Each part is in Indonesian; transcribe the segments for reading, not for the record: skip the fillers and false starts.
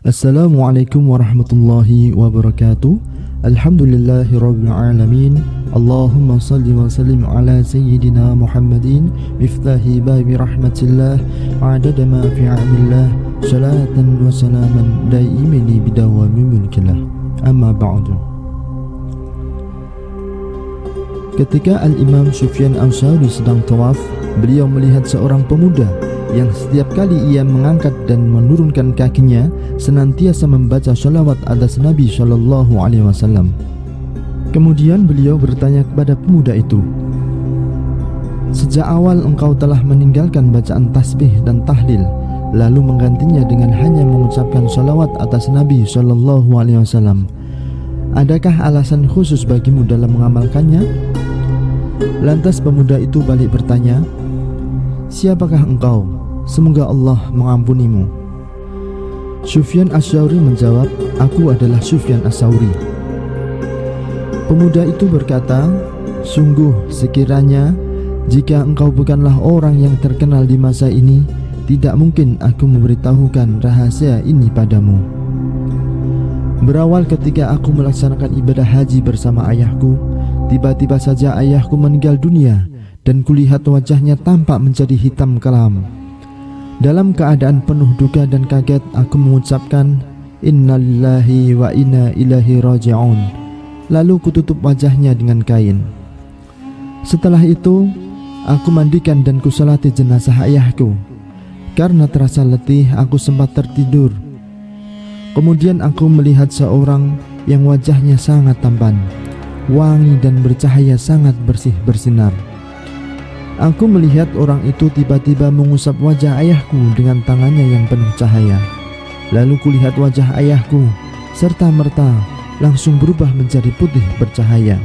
Assalamualaikum warahmatullahi wabarakatuh. Alhamdulillahirabbil alamin. Allahumma salli wa sallim ala sayyidina Muhammadin miftahi babi rahmatillah adada ma fi 'ilmillah salatan wa salaman daimini bidawami mulkillah. Amma ba'du. Ketika Al-Imam Sufyan As-Tsauri sedang tawaf, beliau melihat seorang pemuda yang setiap kali ia mengangkat dan menurunkan kakinya senantiasa membaca sholawat atas Nabi Shallallahu Alaihi Wasallam. Kemudian beliau bertanya kepada pemuda itu, "Sejak awal engkau telah meninggalkan bacaan tasbih dan tahlil, lalu menggantinya dengan hanya mengucapkan sholawat atas Nabi Shallallahu Alaihi Wasallam. Adakah alasan khusus bagimu dalam mengamalkannya?" Lantas pemuda itu balik bertanya, "Siapakah engkau? Semoga Allah mengampunimu." Sufyan As-Tsauri menjawab, "Aku adalah Sufyan As-Tsauri." Pemuda itu berkata, "Sungguh sekiranya jika engkau bukanlah orang yang terkenal di masa ini, tidak mungkin aku memberitahukan rahasia ini padamu. Berawal ketika aku melaksanakan ibadah haji bersama ayahku, tiba-tiba saja ayahku meninggal dunia dan kulihat wajahnya tampak menjadi hitam kelam. Dalam keadaan penuh duka dan kaget, aku mengucapkan innalillahi wa inna ilaihi raji'un. Lalu kututup wajahnya dengan kain. Setelah itu, aku mandikan dan kusolati jenazah ayahku. Karena terasa letih, aku sempat tertidur. Kemudian aku melihat seorang yang wajahnya sangat tampan, wangi dan bercahaya sangat bersih bersinar. Aku melihat orang itu tiba-tiba mengusap wajah ayahku dengan tangannya yang penuh cahaya. Lalu kulihat wajah ayahku serta-merta langsung berubah menjadi putih bercahaya.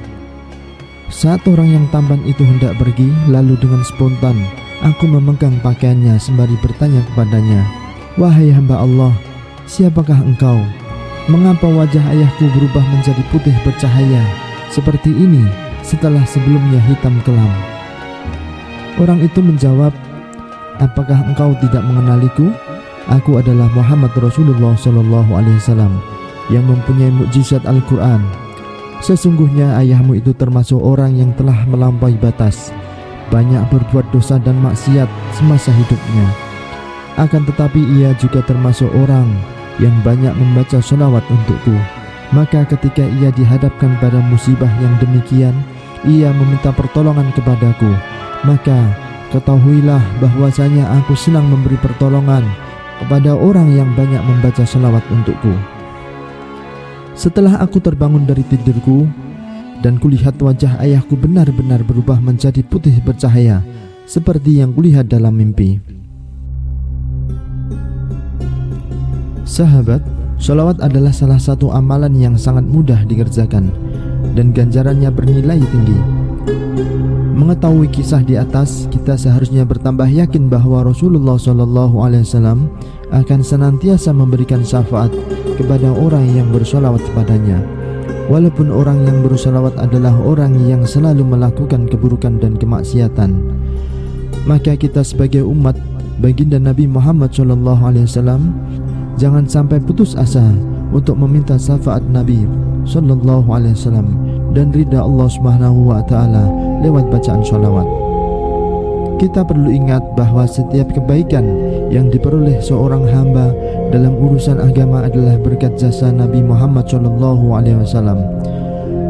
Saat orang yang tampan itu hendak pergi, lalu dengan spontan aku memegang pakaiannya sembari bertanya kepadanya, 'Wahai hamba Allah, siapakah engkau? Mengapa wajah ayahku berubah menjadi putih bercahaya seperti ini setelah sebelumnya hitam kelam?' Orang itu menjawab, 'Apakah engkau tidak mengenaliku? Aku adalah Muhammad Rasulullah Sallallahu Alaihi Wasallam yang mempunyai mukjizat Al-Quran. Sesungguhnya ayahmu itu termasuk orang yang telah melampaui batas, banyak berbuat dosa dan maksiat semasa hidupnya. Akan tetapi ia juga termasuk orang yang banyak membaca sholawat untukku. Maka ketika ia dihadapkan pada musibah yang demikian, ia meminta pertolongan kepadaku. Maka ketahuilah bahwasanya aku senang memberi pertolongan kepada orang yang banyak membaca sholawat untukku. Setelah aku terbangun dari tidurku dan kulihat wajah ayahku benar-benar berubah menjadi putih bercahaya seperti yang kulihat dalam mimpi." Sahabat, sholawat adalah salah satu amalan yang sangat mudah dikerjakan dan ganjarannya bernilai tinggi. Mengetahui kisah di atas, kita seharusnya bertambah yakin bahwa Rasulullah SAW akan senantiasa memberikan syafaat kepada orang yang bersolawat kepadanya. Walaupun orang yang bersolawat adalah orang yang selalu melakukan keburukan dan kemaksiatan, maka kita sebagai umat baginda Nabi Muhammad SAW jangan sampai putus asa untuk meminta syafaat Nabi SAW dan ridha Allah Subhanahu wa Ta'ala lewat bacaan sholawat. Kita perlu ingat bahwa setiap kebaikan yang diperoleh seorang hamba dalam urusan agama adalah berkat jasa Nabi Muhammad SAW.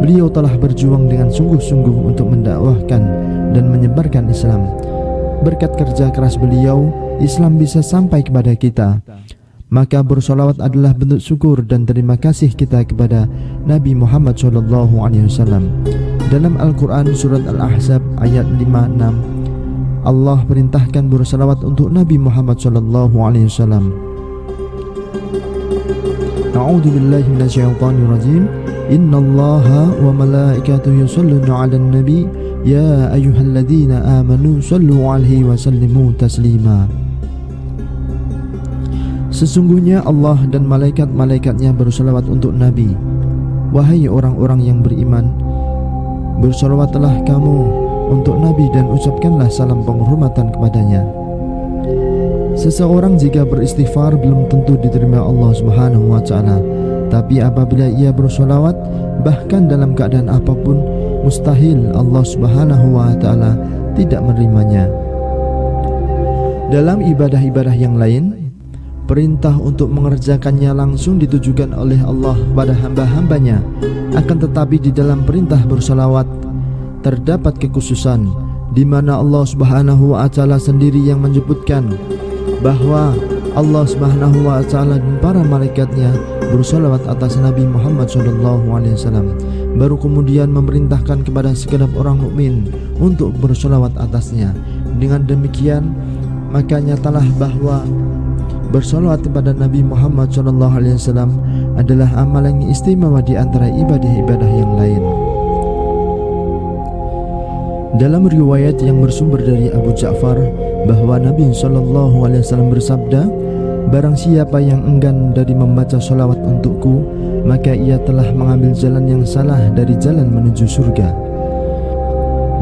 Beliau telah berjuang dengan sungguh-sungguh untuk mendakwahkan dan menyebarkan Islam. Berkat kerja keras beliau, Islam bisa sampai kepada kita. Maka bersolawat adalah bentuk syukur dan terima kasih kita kepada Nabi Muhammad SAW. Dalam Al-Quran surat Al-Ahzab ayat 5-6, Allah perintahkan bersolawat untuk Nabi Muhammad SAW. A'udzu billahi minasyaitonir rajim. Innallaha wa malaikatahu yusholluna 'alan nabi ya ayyuhalladzina amanu shallu 'alaihi wa sallimu taslima. Sesungguhnya Allah dan malaikat-malaikatnya bersolawat untuk Nabi. Wahai orang-orang yang beriman, bersolawatlah kamu untuk Nabi dan ucapkanlah salam penghormatan kepadanya. Seseorang jika beristighfar belum tentu diterima Allah Subhanahu wa taala, tapi apabila ia bersolawat bahkan dalam keadaan apapun, mustahil Allah Subhanahu wa taala tidak menerimanya. Dalam ibadah-ibadah yang lain, perintah untuk mengerjakannya langsung ditujukan oleh Allah pada hamba-hambanya. Akan tetapi di dalam perintah bersolawat terdapat kekhususan, di mana Allah Subhanahu wa taala sendiri yang menyebutkan bahwa Allah Subhanahu wa taala dan para malaikatnya bersolawat atas Nabi Muhammad SAW. Baru kemudian memerintahkan kepada segenap orang mukmin untuk bersolawat atasnya. Dengan demikian, maka nyatalah bahwa bersolawat kepada Nabi Muhammad SAW adalah amalan yang istimewa di antara ibadah-ibadah yang lain. Dalam riwayat yang bersumber dari Abu Ja'far bahwa Nabi SAW bersabda, barang siapa yang enggan dari membaca solawat untukku, maka ia telah mengambil jalan yang salah dari jalan menuju surga.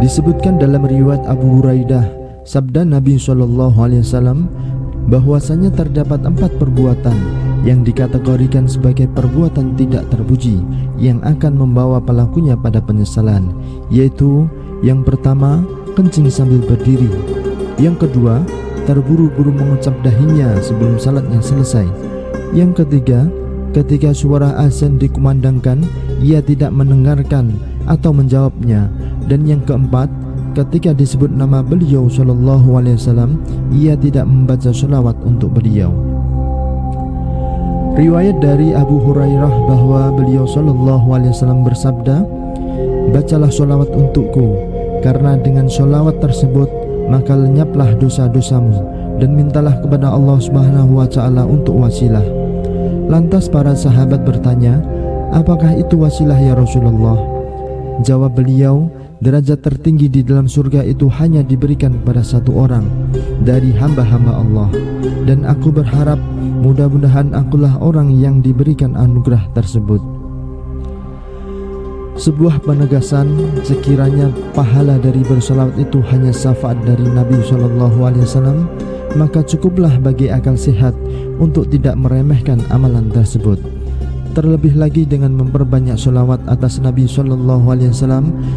Disebutkan dalam riwayat Abu Huraidah, sabda Nabi SAW bahwasanya terdapat 4 perbuatan yang dikategorikan sebagai perbuatan tidak terpuji yang akan membawa pelakunya pada penyesalan, yaitu yang pertama, kencing sambil berdiri. Yang kedua, terburu-buru mengucap dahinya sebelum salatnya selesai. Yang ketiga, ketika suara azan dikumandangkan, ia tidak mendengarkan atau menjawabnya. Dan yang keempat, ketika disebut nama beliau SAW, ia tidak membaca sholawat untuk beliau. Riwayat dari Abu Hurairah bahwa beliau SAW bersabda, bacalah sholawat untukku, karena dengan sholawat tersebut maka lenyaplah dosa-dosamu, dan mintalah kepada Allah Subhanahu wa taala untuk wasilah. Lantas para sahabat bertanya, apakah itu wasilah ya Rasulullah? Jawab beliau, derajat tertinggi di dalam surga itu hanya diberikan kepada satu orang dari hamba-hamba Allah, dan aku berharap mudah-mudahan akulah orang yang diberikan anugerah tersebut. Sebuah penegasan, sekiranya pahala dari bersolawat itu hanya syafaat dari Nabi SAW, maka cukuplah bagi akal sehat untuk tidak meremehkan amalan tersebut. Terlebih lagi dengan memperbanyak solawat atas Nabi SAW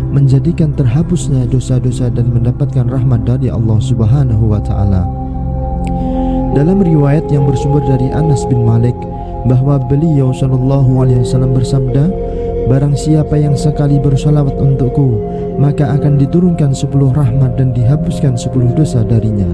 menjadikan terhapusnya dosa-dosa dan mendapatkan rahmat dari Allah Subhanahu wa taala. Dalam riwayat yang bersumber dari Anas bin Malik bahwa beliau SAW bersabda, barang siapa yang sekali bersolawat untukku, maka akan diturunkan 10 rahmat dan dihapuskan 10 dosa darinya.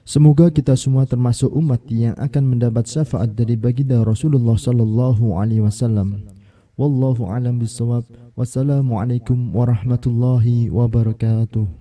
Semoga kita semua termasuk umat yang akan mendapat syafaat dari baginda Rasulullah SAW. Wallahu a'lam bishawab. Wassalamualaikum warahmatullahi wabarakatuh.